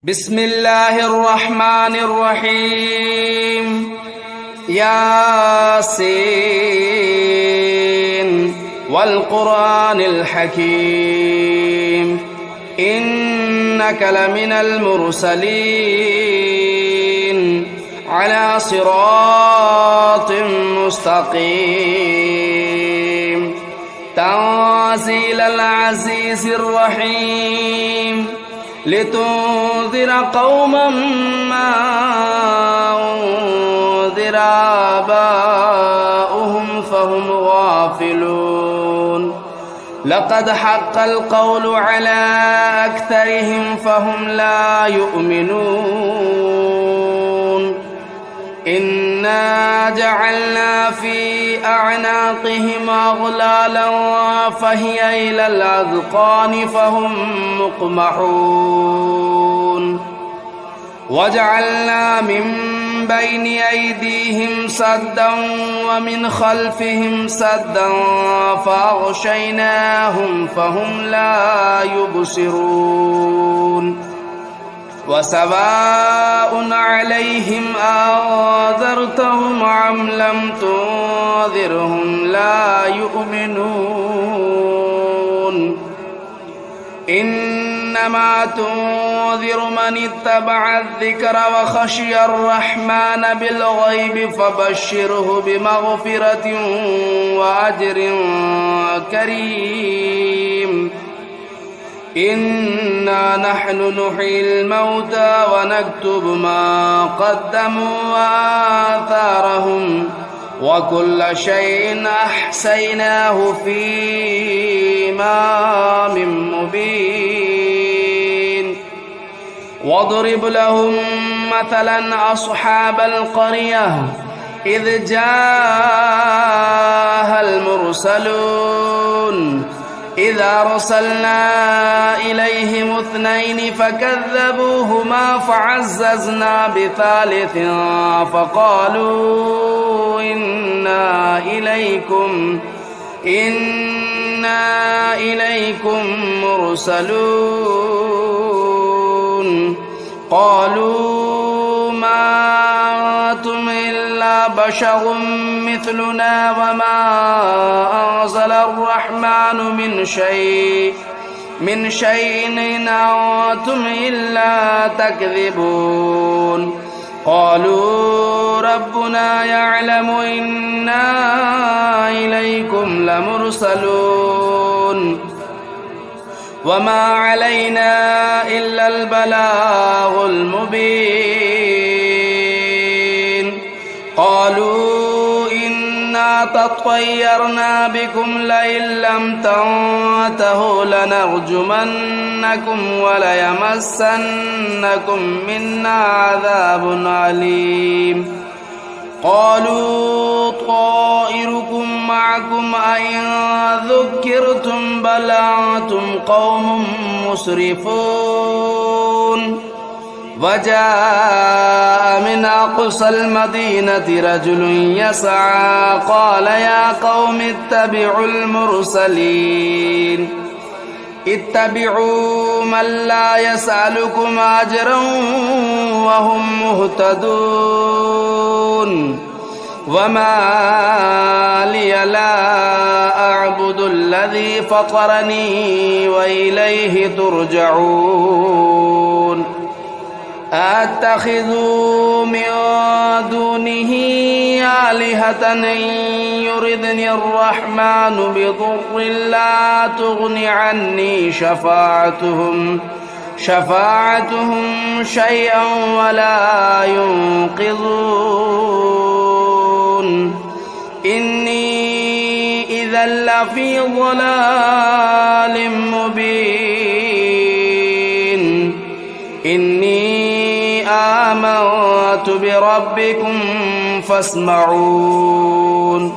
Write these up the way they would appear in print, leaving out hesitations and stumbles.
بسم الله الرحمن الرحيم ياسين والقرآن الحكيم إنك لمن المرسلين على صراط مستقيم تنزيل العزيز الرحيم لتنذر قوما ما أنذر آباؤهم فهم غافلون لقد حق القول على أكثرهم فهم لا يؤمنون إنا جعلنا في أعناقهم أغلالا فهي إلى الأذقان فهم مقمحون وجعلنا من بين أيديهم سدا ومن خلفهم سدا فأغشيناهم فهم لا يبصرون وسواء عليهم أنذرتهم أم لم تنذرهم لا يؤمنون إنما تنذر من اتبع الذكر وخشي الرحمن بالغيب فبشره بمغفرة وأجر كريم إنا نحن نحيي الموتى ونكتب ما قدموا وآثارهم وكل شيء أحصيناه في إمام مبين واضرب لهم مثلا أصحاب القرية إذ جاءها المرسلون إذا أرسلنا إليهم اثنين فكذبوهما فعززنا بثالث فقالوا إنا إليكم مرسلون قالوا ما أنتم إلا بشر مثلنا وما أنزل الرحمن من شيء إن أنتم إلا تكذبون قالوا ربنا يعلم إنا إليكم لمرسلون وما علينا إلا البلاغ المبين قالوا إنا تطيرنا بكم لئن لم تنتهوا لنرجمنكم وليمسنكم منا عذاب أليم قالوا طائركم معكم أئن ذكرتم بل أنتم قوم مسرفون وجاء من أقصى المدينة رجل يسعى قال يا قوم اتبعوا المرسلين اتبعوا من لا يسألكم أجرا وهم مهتدون وما لي لا أعبد الذي فطرني وإليه ترجعون أتخذوا من دونه آلهة إن يردني الرحمن بضر لا تغن عني شفاعتهم شيئا ولا ينقذون إني إذا لفي ضلال مبين إني آمنت بربكم فاسمعون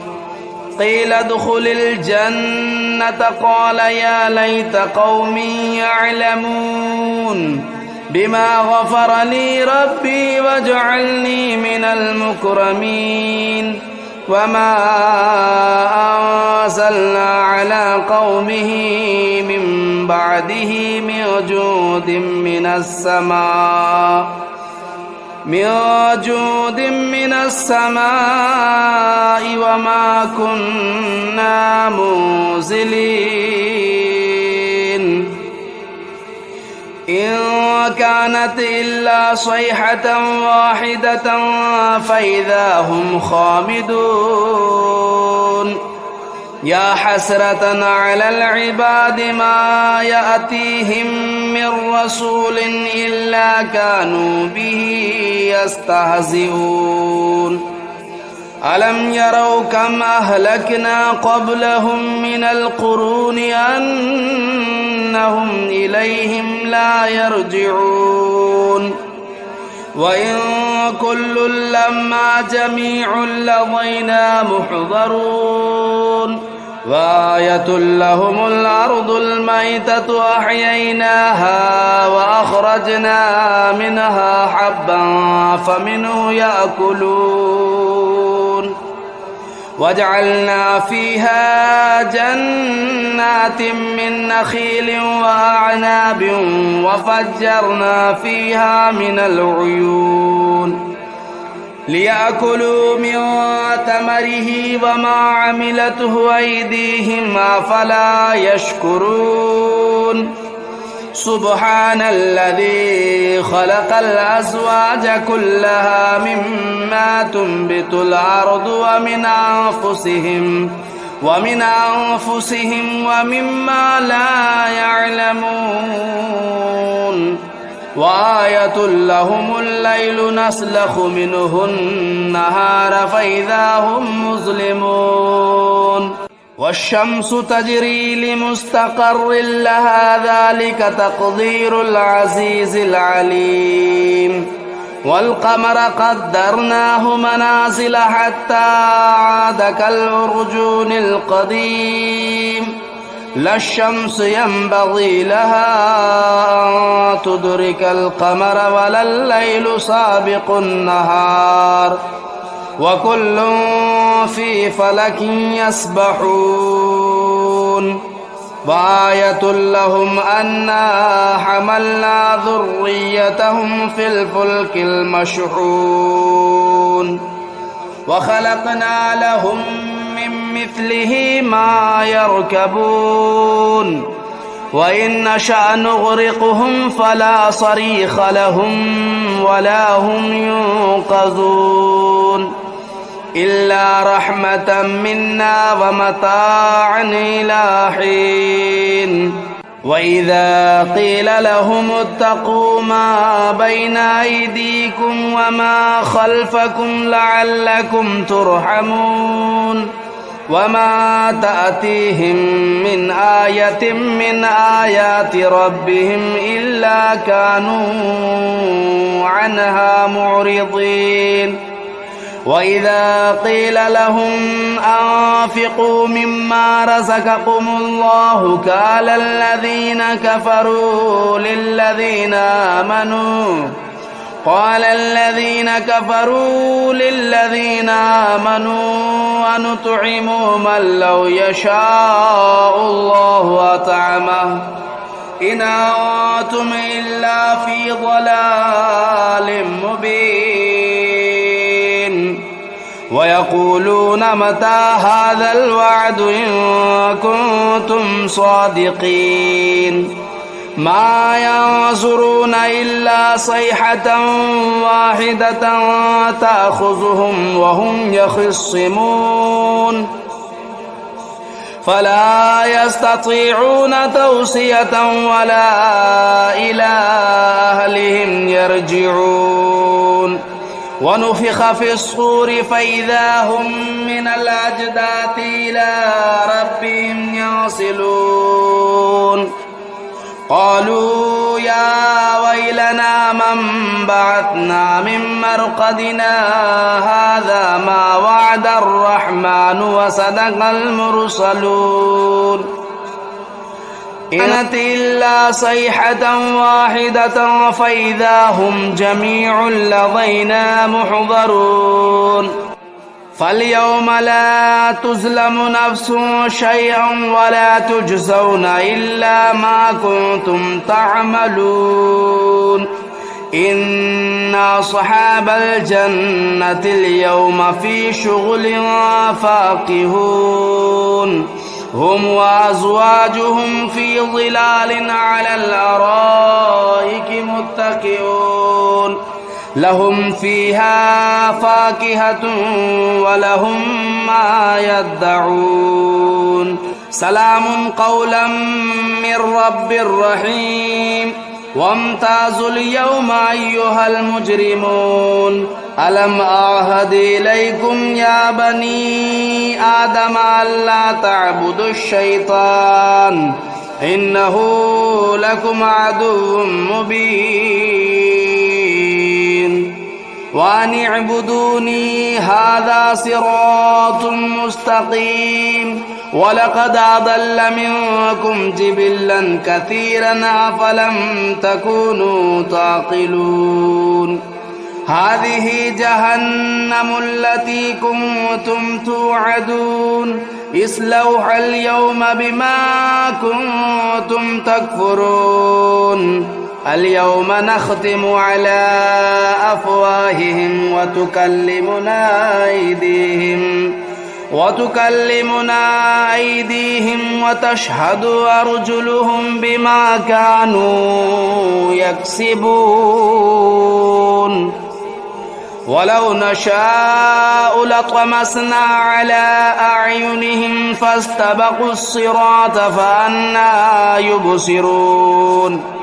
قيل ادخل الجنة قال يا ليت قومي يعلمون بما غفر لي ربي وجعلني من المكرمين وما أنزلنا على قومه من بعده من جود من السماء وما كنا منزلين إن كانت إلا صيحة واحدة فإذا هم خامدون يا حسرة على العباد ما يأتيهم من رسول إلا كانوا به يستهزئون ألم يروا كم أهلكنا قبلهم من القرون أنهم إليهم لا يرجعون وإن كل لما جميع لدينا محضرون وآية لهم الأرض الميتة أحييناها وأخرجنا منها حبا فمنه يأكلون وجعلنا فيها جنات من نخيل وأعناب وفجرنا فيها من العيون ليأكلوا من ثمره وما عملته أيديهم أفلا يشكرون سبحان الذي خلق الأزواج كلها مما تنبت الأرض ومن أنفسهم ومما لا يعلمون وآية لهم الليل نسلخ منه النهار فإذا هم مظلمون والشمس تجري لمستقر لها ذلك تقدير العزيز العليم والقمر قدرناه منازل حتى عاد كالعرجون القديم لا الشمس ينبغي لها أن تدرك القمر ولا الليل سابق النهار وكل في فلك يسبحون وآية لهم أنا حملنا ذريتهم في الفلك المشحون وخلقنا لهم من مثله ما يركبون وإن نشأ نغرقهم فلا صريخ لهم ولا هم ينقذون إلا رحمة منا ومتاعا إلى حين وإذا قيل لهم اتقوا ما بين أيديكم وما خلفكم لعلكم ترحمون وما تأتيهم من آية من آيات ربهم إلا كانوا عنها معرضين وإذا قيل لهم أنفقوا مما رزقكم الله قال الذين كفروا للذين آمنوا أنطعم من لو يشاء الله أطعمه إن أنتم إلا في ضلال مبين ويقولون متى هذا الوعد إن كنتم صادقين ما ينظرون إلا صيحة واحدة تأخذهم وهم يخصمون فلا يستطيعون توصية ولا إلى أهلهم يرجعون ونفخ في الصور فإذا هم من الأجداث إلى ربهم ينسلون قالوا يا ويلنا من بعثنا من مرقدنا هذا ما وعد الرحمن وصدق المرسلون إن كانت إلا صيحة واحدة فإذا هم جميع لدينا محضرون فاليوم لا تظلم نفس شيئا ولا تجزون إلا ما كنتم تعملون إن أصحاب الجنة اليوم في شغل فاكهون هم وأزواجهم في ظلال على الأرائك متكئون لهم فيها فاكهة ولهم ما يدعون سلام قولا من رب رحيم وامتازوا اليوم أيها المجرمون ألم أعهد إليكم يا بني آدم ألا تعبدوا الشيطان إنه لكم عدو مبين وأن اعبدوني هذا صراط مستقيم ولقد أضل منكم جبلا كثيرا أفلم تكونوا تعقلون هذه جهنم التي كنتم توعدون اصلوها اليوم بما كنتم تكفرون اليوم نختم على أفواههم وتكلمنا أيديهم وتشهد أرجلهم بما كانوا يكسبون ولو نشاء لطمسنا على أعينهم فاستبقوا الصراط فأنى يبصرون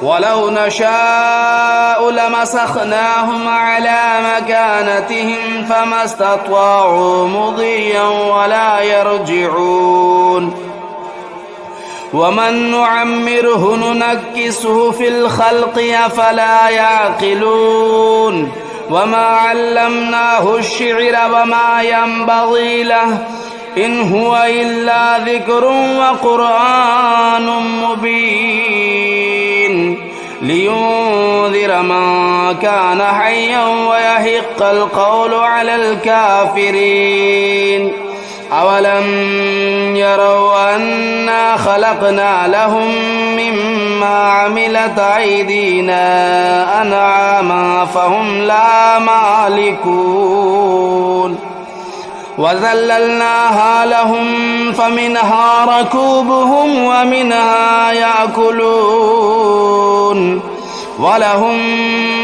ولو نشاء لمسخناهم على مكانتهم فما استطاعوا مضيا ولا يرجعون ومن نعمره ننكسه في الخلق أفلا يعقلون وما علمناه الشعر وما ينبغي له إن هو إلا ذكر وقرآن مبين لينذر من كان حيا ويحق القول على الكافرين أولم يروا أنا خلقنا لهم مما عملت أيدينا أنعاما فهم لا مالكون وذللناها لهم فمنها ركوبهم ومنها يأكلون ولهم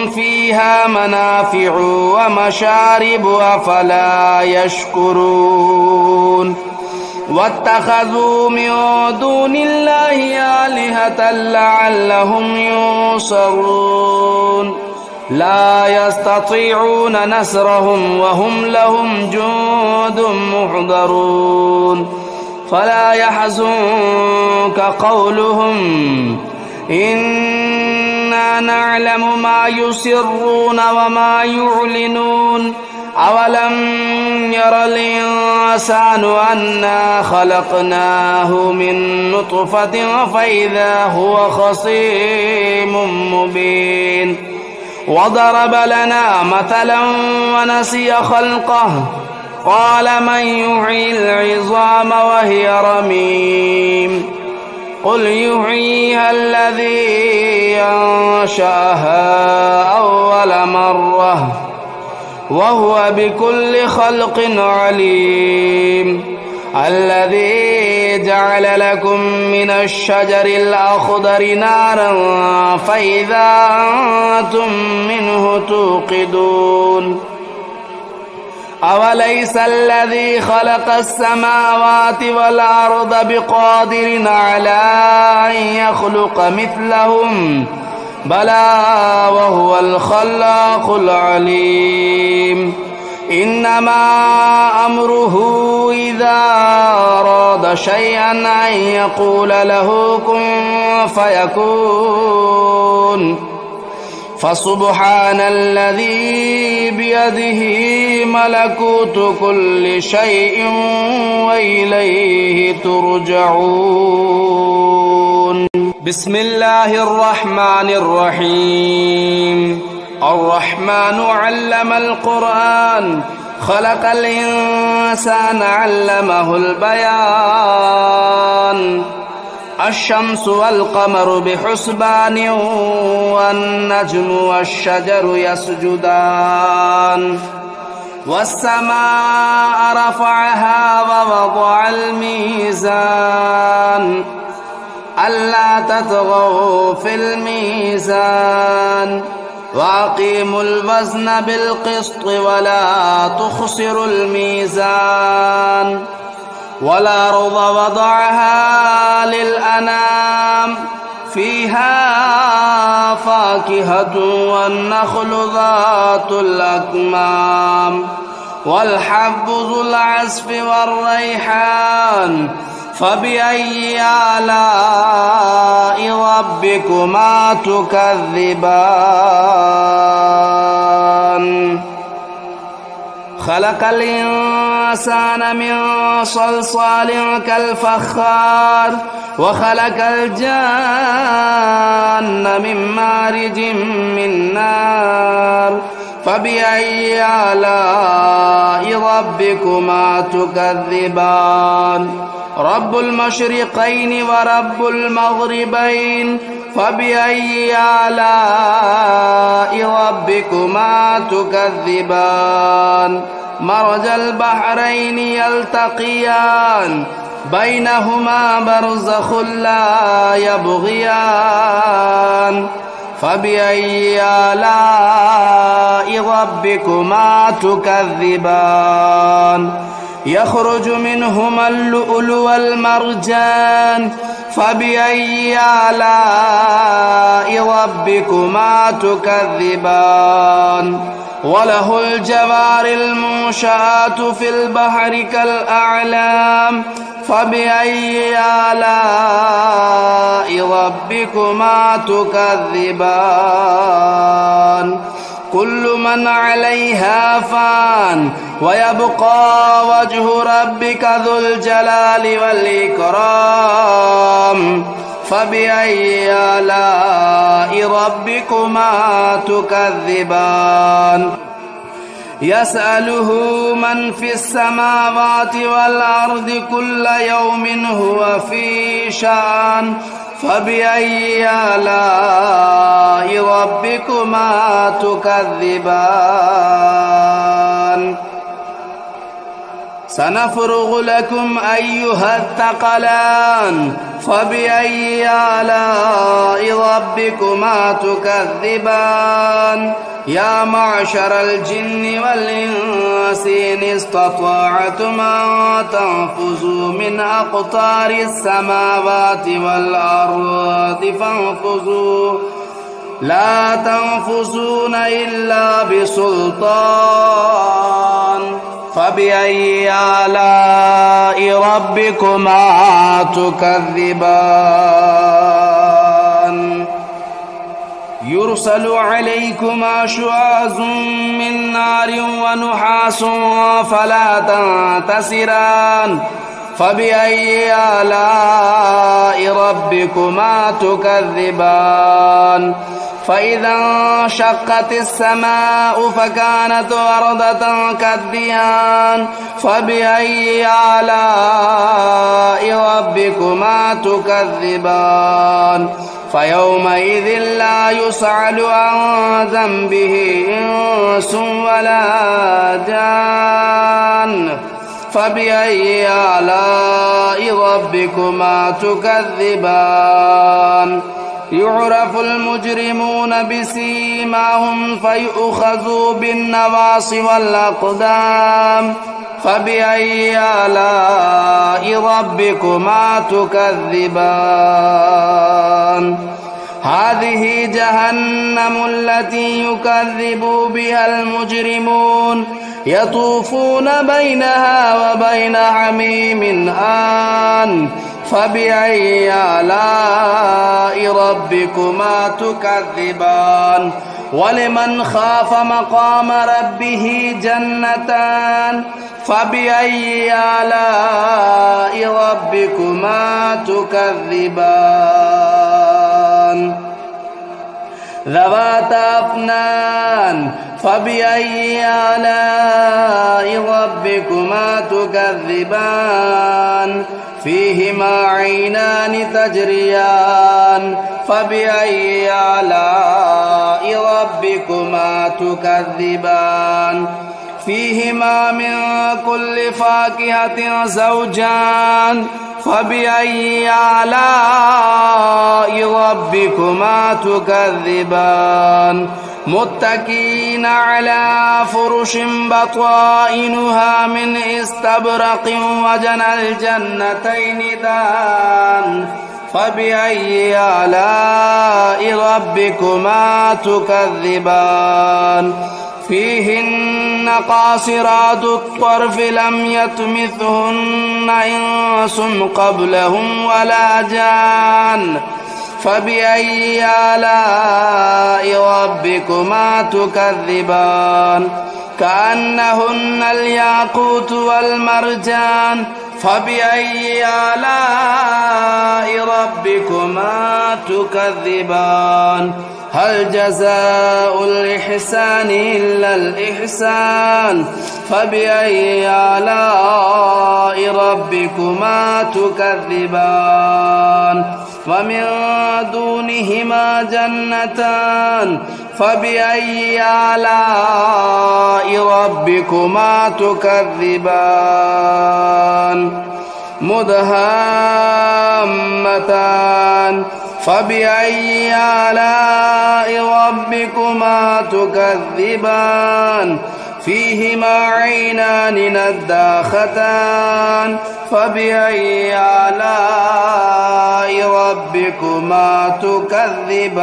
فيها منافع ومشارب أفلا يشكرون واتخذوا من دون الله آلهة لعلهم ينصرون لا يستطيعون نصرهم وهم لهم جند محضرون فلا يحزنك قولهم إنا نعلم ما يسرون وما يعلنون أولم ير الإنسان أنا خلقناه من نطفة فإذا هو خصيم مبين وضرب لنا مثلا ونسي خلقه قال من يحيي العظام وهي رميم قل يحييها الذي أنشأها أول مرة وهو بكل خلق عليم الذي جعل لكم من الشجر الأخضر نارا فإذا أنتم منه توقدون أوليس الذي خلق السماوات والأرض بقادر على أن يخلق مثلهم بلى وهو الخلاق العليم إنما أمره إذا أراد شيئا أن يقول له كن فيكون فسبحان الذي بيده ملكوت كل شيء وإليه ترجعون بسم الله الرحمن الرحيم الرحمن علم القرآن خلق الإنسان علمه البيان الشمس والقمر بحسبان والنجم والشجر يسجدان والسماء رفعها ووضع الميزان ألا تطغوا في الميزان وأقيموا الوزن بالقسط ولا تخسروا الميزان والأرض وضعها للأنام فيها فاكهة والنخل ذات الأكمام والحب ذو العصف والريحان فبأي آلاء ربكما تكذبان خلق الإنسان من صلصال كالفخار وخلق الجان من مارج من نار فبأي آلاء ربكما تكذبان رب المشرقين ورب المغربين فبأي آلاء ربكما تكذبان مرج البحرين يلتقيان بينهما برزخ لا يبغيان فبأي آلاء ربكما تكذبان يخرج منهما اللؤلؤ والمرجان فبأي آلاء ربكما تكذبان وله الجوار المنشآت في البحر كالأعلام فبأي آلاء ربكما تكذبان كل من عليها فان ويبقى وجه ربك ذو الجلال والإكرام فبأي آلاء ربكما تكذبان يسأله من في السماوات والأرض كل يوم هو في شأن فبأي آلاء ربكما تكذبان سنفرغ لكم أيها الثقلان فبأي آلاء ربكما تكذبان يا معشر الجن والإنس إن استطعتم أن تنفذوا من أقطار السماوات والأرض فانفذوا لا تنفذون إلا بسلطان فبأي آلاء ربكما تكذبان يرسل عليكما شواظ من نار ونحاس فلا تنتصران فبأي آلاء ربكما تكذبان فإذا انشقت السماء فكانت وردة كالدهان فبأي آلاء ربكما تكذبان فيومئذ لا يسأل عن ذنبه إنس ولا جان فبأي آلاء ربكما تكذبان يعرف المجرمون بسيماهم فيؤخذوا بالنواصي والأقدام فبأي آلاء ربكما تكذبان هذه جهنم التي يكذب بها المجرمون يطوفون بينها وبين حميم آن فبأي آلاء ربكما تكذبان ولمن خاف مقام ربه جنتان فبأي آلاء ربكما تكذبان ذواتا أفنان فبأي آلاء ربكما تكذبان فيهما عينان تجريان فبأي آلاء ربكما تكذبان فيهما من كل فاكهة زوجان فبأي آلاء ربكما تكذبان متكئين على فرش بطائنها من استبرق وجنى الجنتين دان فبأي آلاء ربكما تكذبان فيهن قاصرات الطرف لم يطمثهن إنس قبلهم ولا جان فبأي آلاء ربكما تكذبان كأنهن الياقوت والمرجان فبأي آلاء ربكما تكذبان هل جزاء الإحسان إلا الإحسان فبأي آلاء ربكما تكذبان ومن دونهما جنتان فبأي آلاء ربكما تكذبان مدهامتان فبأي آلاء ربكما تكذبان فيهما عينان نضاختان فبأي آلاء ربكما تكذبان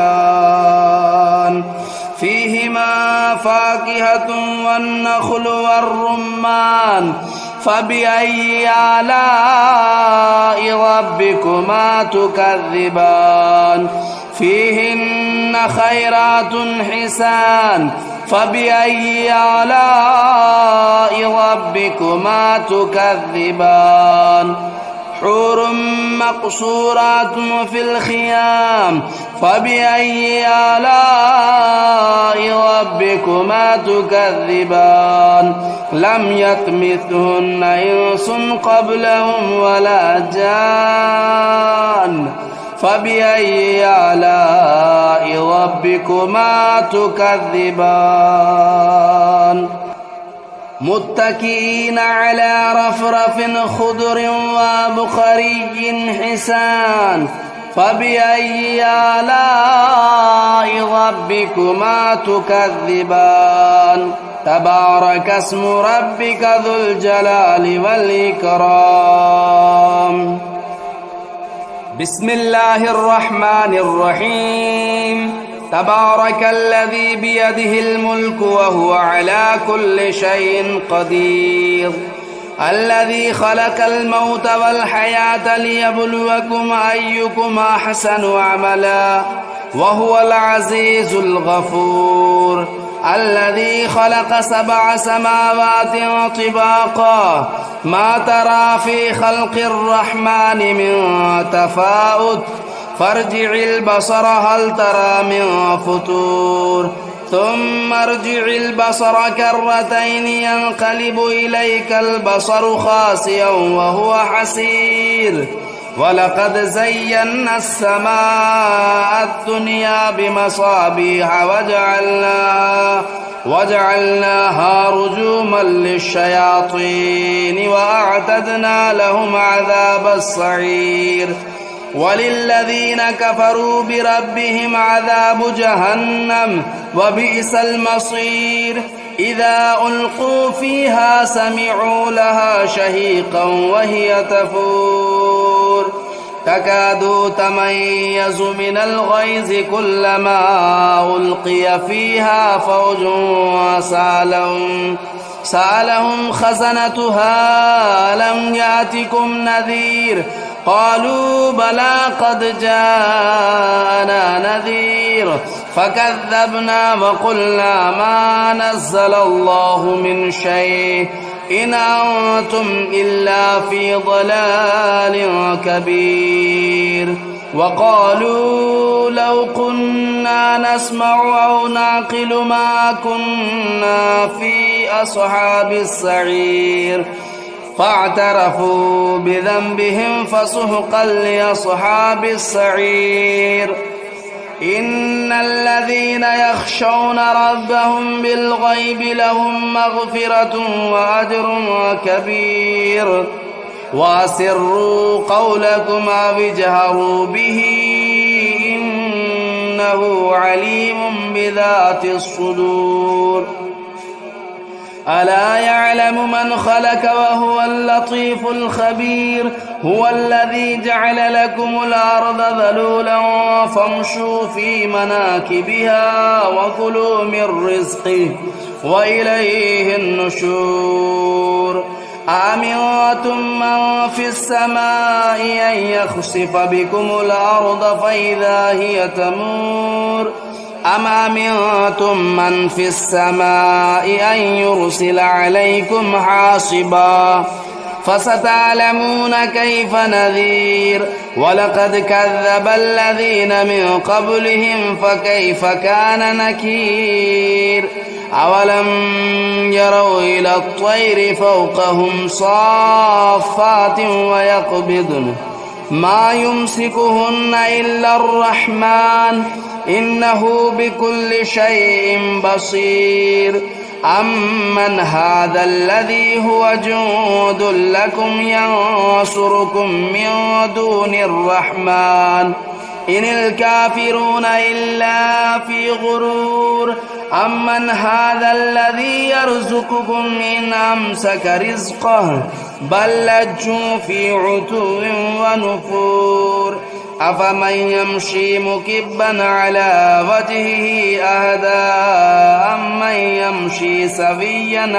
فيهما فاكهة والنخل والرمان فبأي آلاء ربكما تكذبان فيهن خيرات حسان فبأي آلاء ربكما تكذبان حور مقصورات في الخيام فبأي آلاء ربكما تكذبان لم يطمثهن إنس قبلهم ولا جان فبأي آلاء ربكما تكذبان متكئين على رفرف خضر وبخري حسان فبأي آلاء ربكما تكذبان تبارك اسم ربك ذو الجلال والإكرام بسم الله الرحمن الرحيم تبارك الذي بيده الملك وهو على كل شيء قدير الذي خلق الموت والحياة ليبلوكم أيكم أحسن عملا وهو العزيز الغفور الذي خلق 7 سماوات طباقا ما ترى في خلق الرحمن من تفاوت فارجع البصر هل ترى من فطور ثم ارجع البصر كرتين ينقلب إليك البصر خاسئا وهو حسير ولقد زينا السماء الدنيا بمصابيح وجعلناها رجوما للشياطين وأعتدنا لهم عذاب السعير وللذين كفروا بربهم عذاب جهنم وبئس المصير إذا ألقوا فيها سمعوا لها شهيقا وهي تفور تكاد تميز من الغيظ كلما ألقي فيها فوج سألهم خزنتها ألم يأتكم نذير قالوا بلى قد جاءنا نذير فكذبنا وقلنا ما نزل الله من شيء إن أنتم إلا في ضلال كبير وقالوا لو كنا نسمع أو نعقل ما كنا في أصحاب السعير فاعترفوا بذنبهم فسحقا لأصحاب السعير إن الذين يخشون ربهم بالغيب لهم مغفرة وأجر كبير وأسروا قولكم أو اجهروا به إنه عليم بذات الصدور ألا يعلم من خلق وهو اللطيف الخبير هو الذي جعل لكم الأرض ذلولا فامشوا في مناكبها وكلوا من رزقه وإليه النشور أأمنتم من في السماء أن يخسف بكم الأرض فإذا هي تمور أم أمنتم من في السماء أن يرسل عليكم حاصبا فستعلمون كيف نذير ولقد كذب الذين من قبلهم فكيف كان نكير أولم يروا إلى الطير فوقهم صافات ويقبضن ما يمسكهن إلا الرحمن إنه بكل شيء بصير أمن هذا الذي هو جند لكم ينصركم من دون الرحمن إن الكافرون إلا في غرور أمن هذا الذي يرزقكم إن أمسك رزقه بل لجوا في عتو ونفور أفمن يمشي مكبا على وجهه أهدى أمن يمشي سويا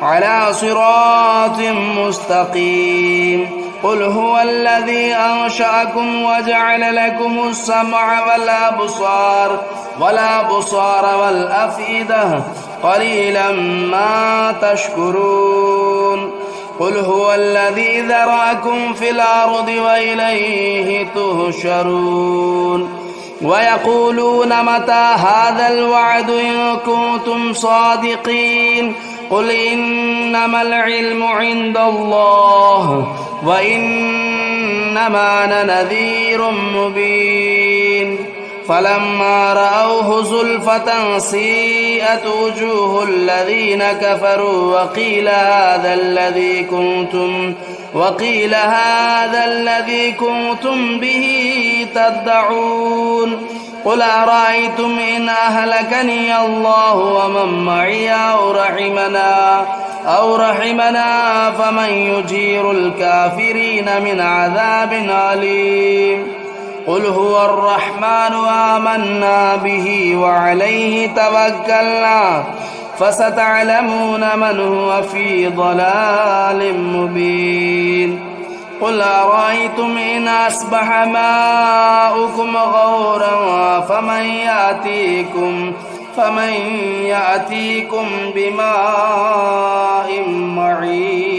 على صراط مستقيم قل هو الذي أنشأكم وجعل لكم السمع والأبصار والأفئدة قليلا ما تشكرون قل هو الذي ذرأكم في الأرض وإليه تهشرون ويقولون متى هذا الوعد إن كنتم صادقين قل إنما العلم عند الله وإنما أنا نذير مبين فلما رأوه زلفة سيئت وجوه الذين كفروا وقيل هذا الذي كنتم به تدعون قل أرأيتم إن أهلكني الله ومن معي أو رحمنا فمن يجير الكافرين من عذاب أليم قل هو الرحمن آمنا به وعليه توكلنا فستعلمون من هو في ضلال مبين قل أرأيتم إن أصبح ماؤكم غورا فمن يأتيكم بماء معين